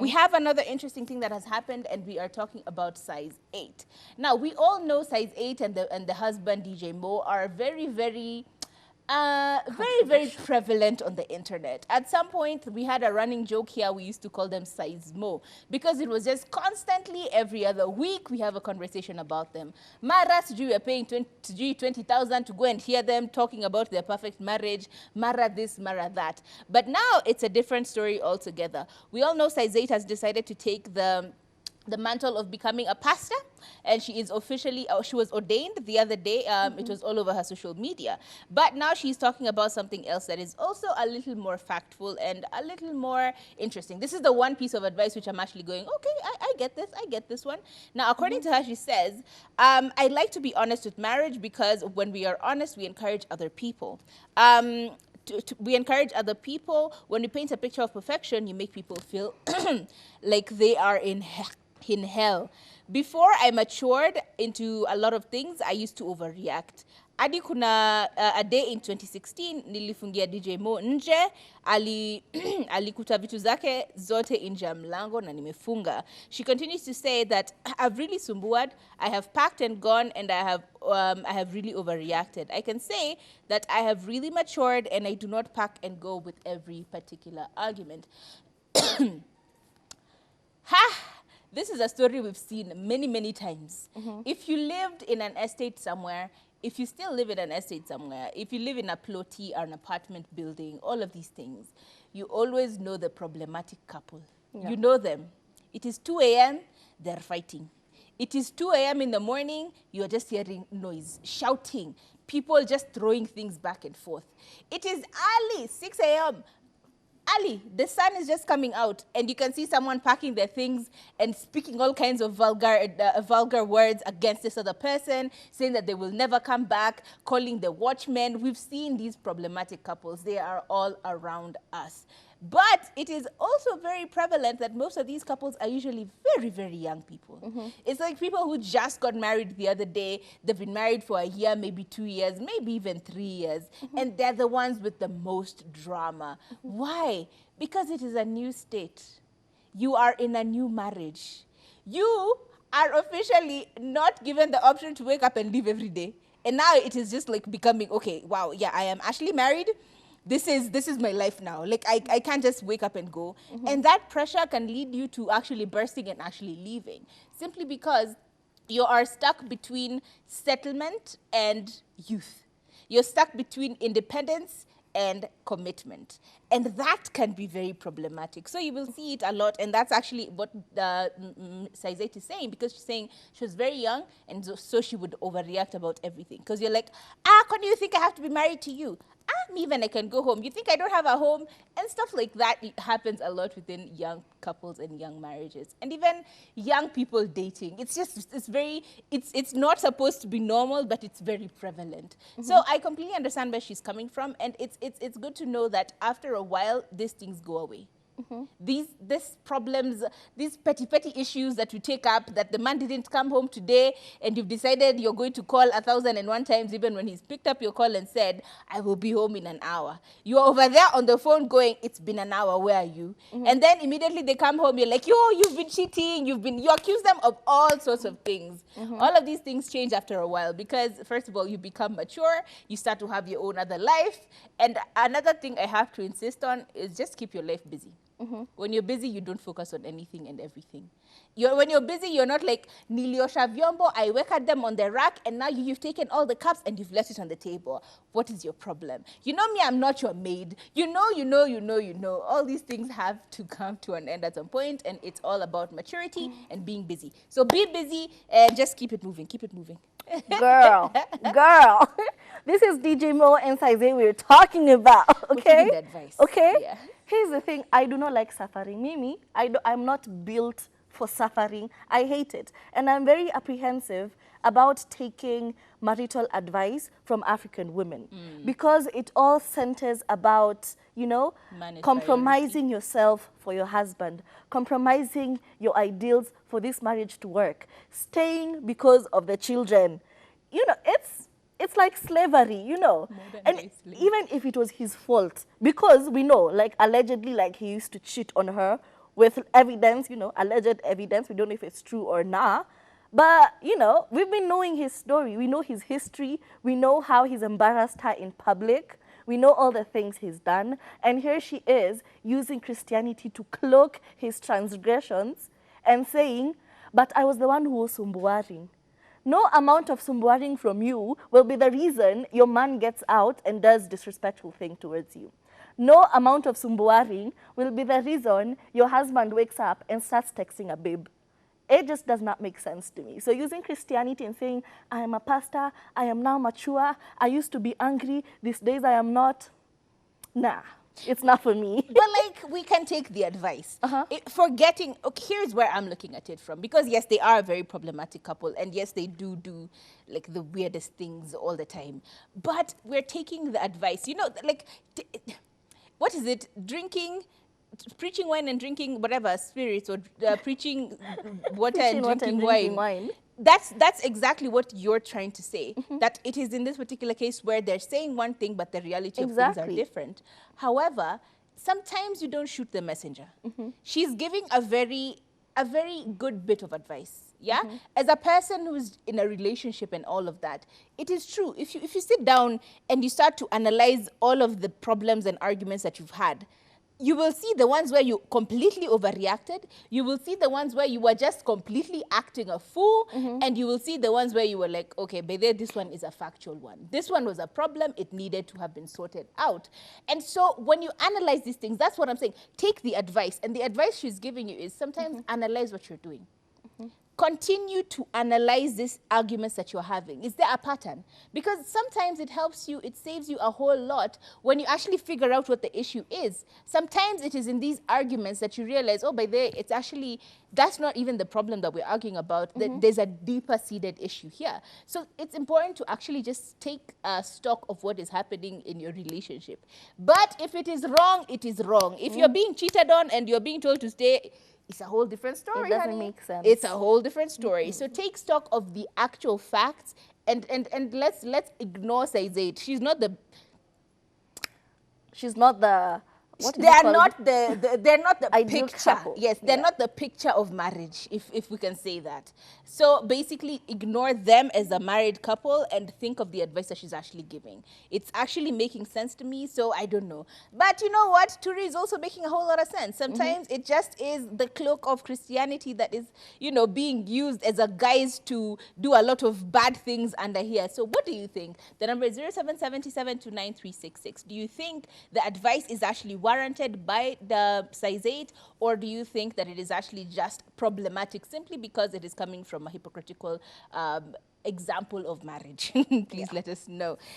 We have another interesting thing that has happened, and we are talking about size 8. Now, we all know size 8 and the husband, DJ Mo, are very prevalent on the internet. At some point, we had a running joke here. We used to call them size Mo because it was just constantly every other week we have a conversation about them. Mara, we are paying 20,000 to go and hear them talking about their perfect marriage. Mara this, Mara that. But now it's a different story altogether. We all know size 8 has decided to take the mantle of becoming a pastor, and she is officially, she was ordained the other day. It was all over her social media. But now she's talking about something else that is also a little more factful and a little more interesting. This is the one piece of advice which I'm actually going, okay, I get this one. Now, according to her, she says, I like to be honest with marriage because when we are honest, we encourage other people. We encourage other people. When you paint a picture of perfection, you make people feel like they are in hell. Before I matured into a lot of things, I used to overreact. Hadi kuna a day in 2016 nilifungia DJ Mo nje, alikuta vitu zake zote nje ya mlango na nimefunga. She continues to say that I've really sumbuad, I have packed and gone, and I have really overreacted. I can say that I have really matured and I do not pack and go with every particular argument. This is a story we've seen many, many times. If you lived in an estate somewhere, if you still live in an estate somewhere, if you live in a plotty or an apartment building, all of these things, you always know the problematic couple. Yeah. You know them. It is 2 a.m., they're fighting. It is 2 a.m. in the morning, you're just hearing noise, shouting, people just throwing things back and forth. It is early, 6 a.m., Ali, the sun is just coming out, and you can see someone packing their things and speaking all kinds of vulgar words against this other person, saying that they will never come back, calling the watchmen. We've seen these problematic couples. They are all around us. But it is also very prevalent that most of these couples are usually very, very young people. It's like people who just got married the other day. They've been married for a year, maybe 2 years, maybe even 3 years. And they're the ones with the most drama. Why? Because it is a new state. You are in a new marriage. You are officially not given the option to wake up and leave every day. And now it is just like becoming, okay, wow, yeah, I am actually married. This is my life now. Like, I can't just wake up and go. And that pressure can lead you to actually bursting and actually leaving, simply because you are stuck between settlement and youth. You're stuck between independence and commitment. And that can be very problematic. So you will see it a lot, and that's actually what Saizet is saying, because she's saying she was very young, and so she would overreact about everything. Because you're like, when do you think I have to be married to you? Me, even I can go home. You think I don't have a home? And stuff like that happens a lot within young couples and young marriages. And even young people dating. It's not supposed to be normal, but it's very prevalent. So I completely understand where she's coming from. And it's good to know that after a while, these things go away. These problems, these petty issues that you take up, that the man didn't come home today, and you've decided you're going to call 1,001 times, even when he's picked up your call and said, I will be home in an hour. You're over there on the phone going, it's been an hour, where are you? And then immediately they come home, you're like, you've been cheating, you accuse them of all sorts of things. All of these things change after a while, because first of all, you become mature, you start to have your own other life. And another thing I have to insist on is just keep your life busy. When you're busy, you don't focus on anything and everything. When you're busy, you're not like, niliosha vyombo, I at them on the rack, and now you've taken all the cups and you've left it on the table. What is your problem? You know me, I'm not your maid. You know. All these things have to come to an end at some point, and it's all about maturity and being busy. So be busy and just keep it moving. Girl. This is DJ Mo and Saize we're talking about, okay? We're giving the advice. Okay? Yeah. Here's the thing, I do not like suffering. Mimi, I'm not built for suffering. I hate it. And I'm very apprehensive about taking marital advice from African women because it all centers about, compromising yourself for your husband, compromising your ideals for this marriage to work, staying because of the children. It's like slavery, And even if it was his fault, because we know, like, allegedly, like, he used to cheat on her with evidence, alleged evidence. We don't know if it's true or not. But, we've been knowing his story. We know his history. We know how he's embarrassed her in public. We know all the things he's done. And here she is using Christianity to cloak his transgressions and saying, but I was the one who was sumbuaring. No amount of sumbuaring from you will be the reason your man gets out and does disrespectful thing towards you. No amount of sumbuaring will be the reason your husband wakes up and starts texting a babe. It just does not make sense to me. So using Christianity and saying, I am a pastor, I am now mature, I used to be angry, these days I am not. Nah, it's not for me. But like, we can take the advice. Forgetting, okay, here's where I'm looking at it from. Because yes, they are a very problematic couple. And yes, they do like the weirdest things all the time. But we're taking the advice. Like, what is it? Preaching wine and drinking whatever spirits, or preaching water and drinking wine. That's exactly what you're trying to say. That it is in this particular case where they're saying one thing, but the reality of things are different. However, sometimes you don't shoot the messenger. She's giving a very good bit of advice. Yeah, as a person who's in a relationship and all of that, it is true. If you sit down and you start to analyze all of the problems and arguments that you've had, you will see the ones where you completely overreacted. You will see the ones where you were just completely acting a fool. And you will see the ones where you were like, okay, but this one is a factual one. This one was a problem. It needed to have been sorted out. And so when you analyze these things, that's what I'm saying. Take the advice. And the advice she's giving you is sometimes analyze what you're doing. Continue to analyze these arguments that you're having. Is there a pattern? Because sometimes it helps you, it saves you a whole lot when you actually figure out what the issue is. Sometimes it is in these arguments that you realize, oh, by there, it's actually, that's not even the problem that we're arguing about. There's a deeper seated issue here. So it's important to actually just take stock of what is happening in your relationship. But if it is wrong, it is wrong. If you're being cheated on and you're being told to stay, it's a whole different story. It doesn't make sense. It's a whole different story. So take stock of the actual facts and let's ignore Saizade. She's not the they're not the ideal picture. couple. Yes, they're not the picture of marriage, if we can say that. So basically ignore them as a married couple and think of the advice that she's actually giving. It's actually making sense to me, so I don't know. But you know what? Turi is also making a whole lot of sense. Sometimes it just is the cloak of Christianity that is, being used as a guise to do a lot of bad things under here. So what do you think? The number is 0777293666. Do you think the advice is actually warranted by the Saizate, or do you think that it is actually just problematic simply because it is coming from a hypocritical example of marriage? Please let us know.